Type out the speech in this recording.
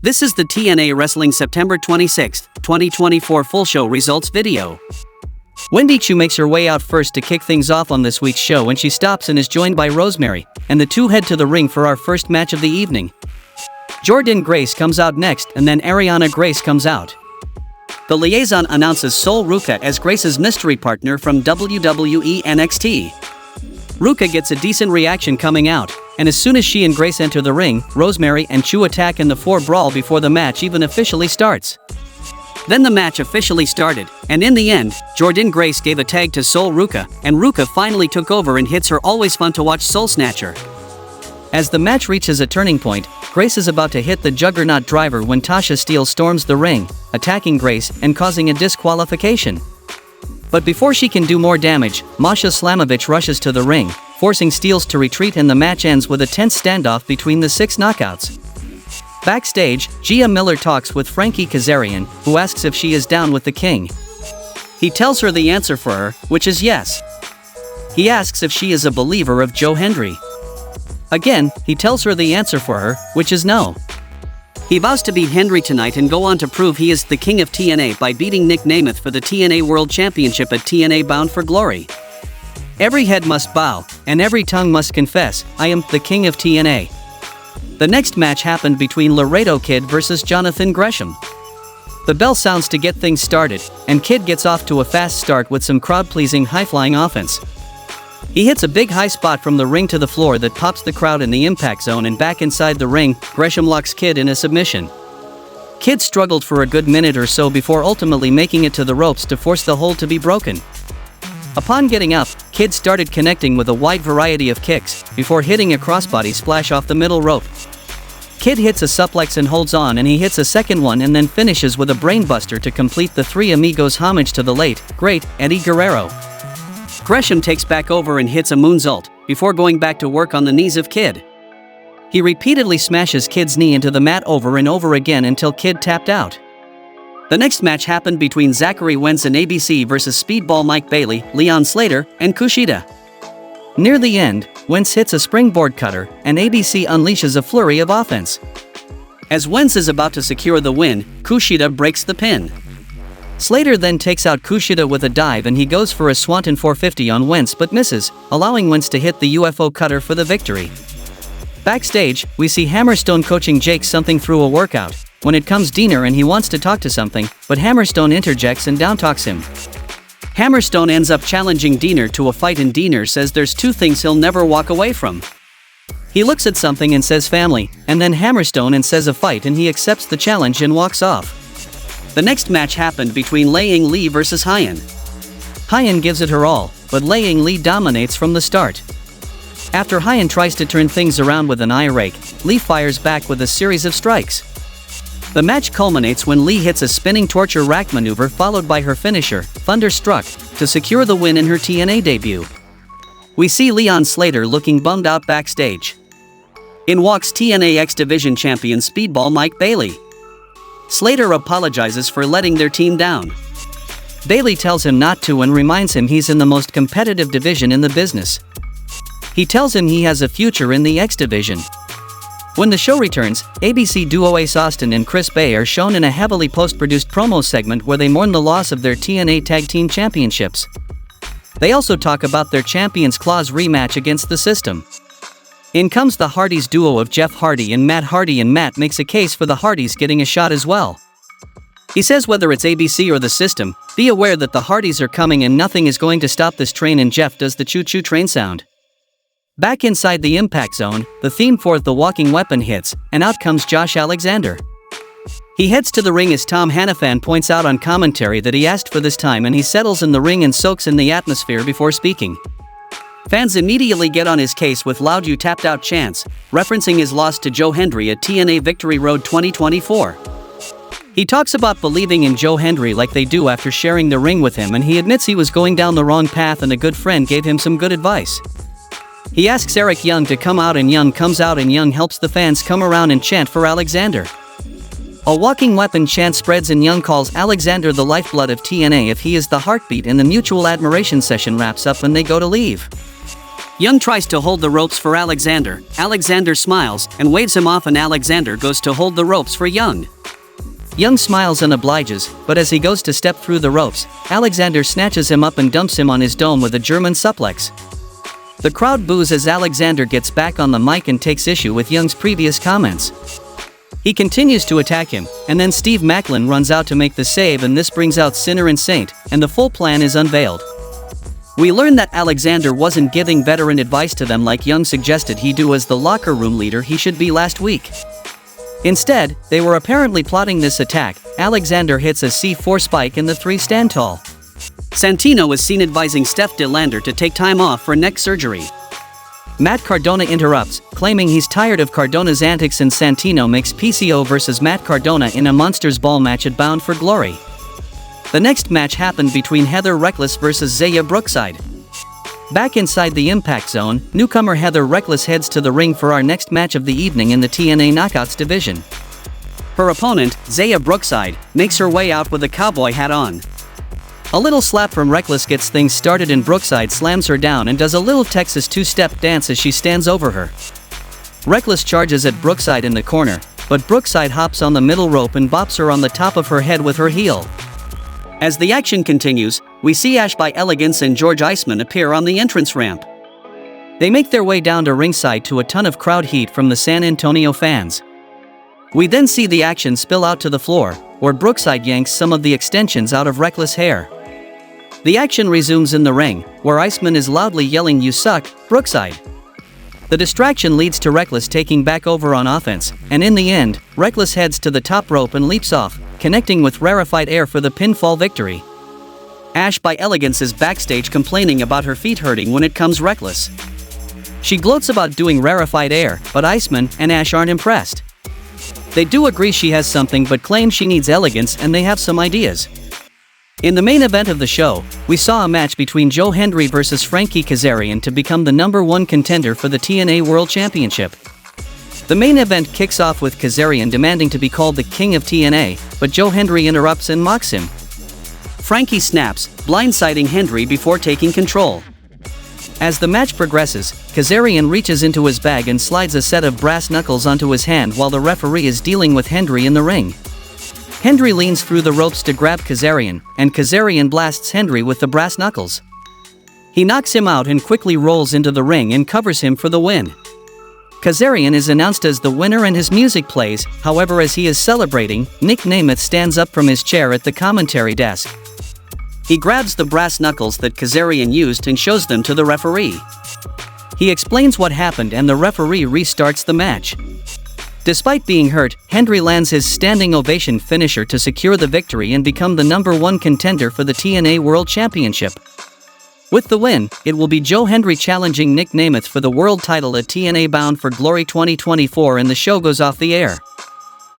This is the TNA Wrestling September 26, 2024 full show results video. Wendy Chu makes her way out first to kick things off on this week's show, and she stops and is joined by Rosemary, and the two head to the ring for our first match of the evening. Jordynne Grace comes out next, and then Ariana Grace comes out. The liaison announces Sol Ruca as Grace's mystery partner from WWE NXT. Ruca gets a decent reaction coming out, and as soon as she and Grace enter the ring, Rosemary and Chu attack in the floor brawl before the match even officially starts. Then the match officially started, and in the end, Jordynne Grace gave a tag to Sol Ruca, and Ruca finally took over and hits her always fun to watch Soul Snatcher. As the match reaches a turning point, Grace is about to hit the Juggernaut driver when Tasha Steele storms the ring, attacking Grace and causing a disqualification. But before she can do more damage, Masha Slamovich rushes to the ring, forcing Steele to retreat, and the match ends with a tense standoff between the 6 knockouts. Backstage, Gia Miller talks with Frankie Kazarian, who asks if she is down with the King. He tells her the answer for her, which is yes. He asks if she is a believer of Joe Hendry. Again, he tells her the answer for her, which is no. He vows to beat Hendry tonight and go on to prove he is the king of TNA by beating Nick Namath for the TNA World Championship at TNA Bound for Glory. Every head must bow, and every tongue must confess, I am the king of TNA. The next match happened between Laredo Kid versus Jonathan Gresham. The bell sounds to get things started, and Kid gets off to a fast start with some crowd-pleasing high-flying offense. He hits a big high spot from the ring to the floor that pops the crowd in the impact zone, and back inside the ring, Gresham locks Kid in a submission. Kid struggled for a good minute or so before ultimately making it to the ropes to force the hold to be broken. Upon getting up, Kid started connecting with a wide variety of kicks, before hitting a crossbody splash off the middle rope. Kid hits a suplex and holds on, and he hits a second one and then finishes with a brainbuster to complete the Three Amigos homage to the late, great Eddie Guerrero. Gresham takes back over and hits a moonsault, before going back to work on the knees of Kid. He repeatedly smashes Kid's knee into the mat over and over again until Kid tapped out. The next match happened between Zachary Wentz and ABC versus Speedball Mike Bailey, Leon Slater, and Kushida. Near the end, Wentz hits a springboard cutter, and ABC unleashes a flurry of offense. As Wentz is about to secure the win, Kushida breaks the pin. Slater then takes out Kushida with a dive, and he goes for a Swanton 450 on Wentz but misses, allowing Wentz to hit the UFO cutter for the victory. Backstage, we see Hammerstone coaching Jake something through a workout, when it comes Diener and he wants to talk to something, but Hammerstone interjects and downtalks him. Hammerstone ends up challenging Diener to a fight, and Diener says there's 2 things he'll never walk away from. He looks at something and says family, and then Hammerstone and says a fight, and he accepts the challenge and walks off. The next match happened between Lei Ying Lee versus Hyen. Hyen gives it her all, but Lei Ying Lee dominates from the start. After Hyen tries to turn things around with an eye rake, Lee fires back with a series of strikes. The match culminates when Lee hits a spinning torture rack maneuver followed by her finisher, Thunderstruck, to secure the win in her TNA debut. We see Leon Slater looking bummed out backstage. In walks TNA X Division champion Speedball Mike Bailey. Slater apologizes for letting their team down. Bailey tells him not to and reminds him he's in the most competitive division in the business. He tells him he has a future in the X Division. When the show returns, ABC duo Ace Austin and Chris Bay are shown in a heavily post-produced promo segment where they mourn the loss of their TNA Tag Team Championships. They also talk about their Champions Clause rematch against the System. In comes the Hardys duo of Jeff Hardy and Matt Hardy, and Matt makes a case for the Hardys getting a shot as well. He says whether it's ABC or the System, be aware that the Hardys are coming and nothing is going to stop this train, and Jeff does the choo-choo train sound. Back inside the impact zone, the theme for The Walking Weapon hits, and out comes Josh Alexander. He heads to the ring as Tom Hannafan points out on commentary that he asked for this time, and he settles in the ring and soaks in the atmosphere before speaking. Fans immediately get on his case with loud "You tapped out" chants, referencing his loss to Joe Hendry at TNA Victory Road 2024. He talks about believing in Joe Hendry like they do after sharing the ring with him, and he admits he was going down the wrong path and a good friend gave him some good advice. He asks Eric Young to come out, and Young comes out, and Young helps the fans come around and chant for Alexander. A Walking Weapon chant spreads, and Young calls Alexander the lifeblood of TNA if he is the heartbeat, and the mutual admiration session wraps up and they go to leave. Young tries to hold the ropes for Alexander. Alexander smiles and waves him off, and Alexander goes to hold the ropes for Young. Young smiles and obliges, but as he goes to step through the ropes, Alexander snatches him up and dumps him on his dome with a German suplex. The crowd boos as Alexander gets back on the mic and takes issue with Young's previous comments. He continues to attack him, and then Steve Macklin runs out to make the save, and this brings out Sinner and Saint, and the full plan is unveiled. We learn that Alexander wasn't giving veteran advice to them like Young suggested he do as the locker room leader he should be last week. Instead, they were apparently plotting this attack. Alexander hits a C4 spike and the three stand tall. Santino is seen advising Steph De Lander to take time off for neck surgery. Matt Cardona interrupts, claiming he's tired of Cardona's antics, and Santino makes PCO versus Matt Cardona in a Monsters Ball match at Bound for Glory. The next match happened between Heather Reckless versus Zaya Brookside. Back inside the Impact Zone, newcomer Heather Reckless heads to the ring for our next match of the evening in the TNA Knockouts division. Her opponent, Zaya Brookside, makes her way out with a cowboy hat on. A little slap from Reckless gets things started, and Brookside slams her down and does a little Texas two-step dance as she stands over her. Reckless charges at Brookside in the corner, but Brookside hops on the middle rope and bops her on the top of her head with her heel. As the action continues, we see Ash by Elegance and George Iceman appear on the entrance ramp. They make their way down to ringside to a ton of crowd heat from the San Antonio fans. We then see the action spill out to the floor, where Brookside yanks some of the extensions out of Reckless' hair. The action resumes in the ring, where Iceman is loudly yelling, "You suck, Brookside." The distraction leads to Reckless taking back over on offense, and in the end, Reckless heads to the top rope and leaps off, connecting with Rarefied Air for the pinfall victory. Ash by Elegance is backstage complaining about her feet hurting when it comes Reckless. She gloats about doing Rarefied Air, but Iceman and Ash aren't impressed. They do agree she has something, but claim she needs Elegance, and they have some ideas. In the main event of the show, we saw a match between Joe Hendry versus Frankie Kazarian to become the #1 contender for the TNA World Championship. The main event kicks off with Kazarian demanding to be called the King of TNA, but Joe Hendry interrupts and mocks him. Frankie snaps, blindsiding Hendry before taking control. As the match progresses, Kazarian reaches into his bag and slides a set of brass knuckles onto his hand while the referee is dealing with Hendry in the ring. Hendry leans through the ropes to grab Kazarian, and Kazarian blasts Hendry with the brass knuckles. He knocks him out and quickly rolls into the ring and covers him for the win. Kazarian is announced as the winner and his music plays. However, as he is celebrating, Nick Nemeth stands up from his chair at the commentary desk. He grabs the brass knuckles that Kazarian used and shows them to the referee. He explains what happened, and the referee restarts the match. Despite being hurt, Hendry lands his standing ovation finisher to secure the victory and become the #1 contender for the TNA World Championship. With the win, it will be Joe Hendry challenging Nick Nemeth for the world title at TNA Bound for Glory 2024, and the show goes off the air.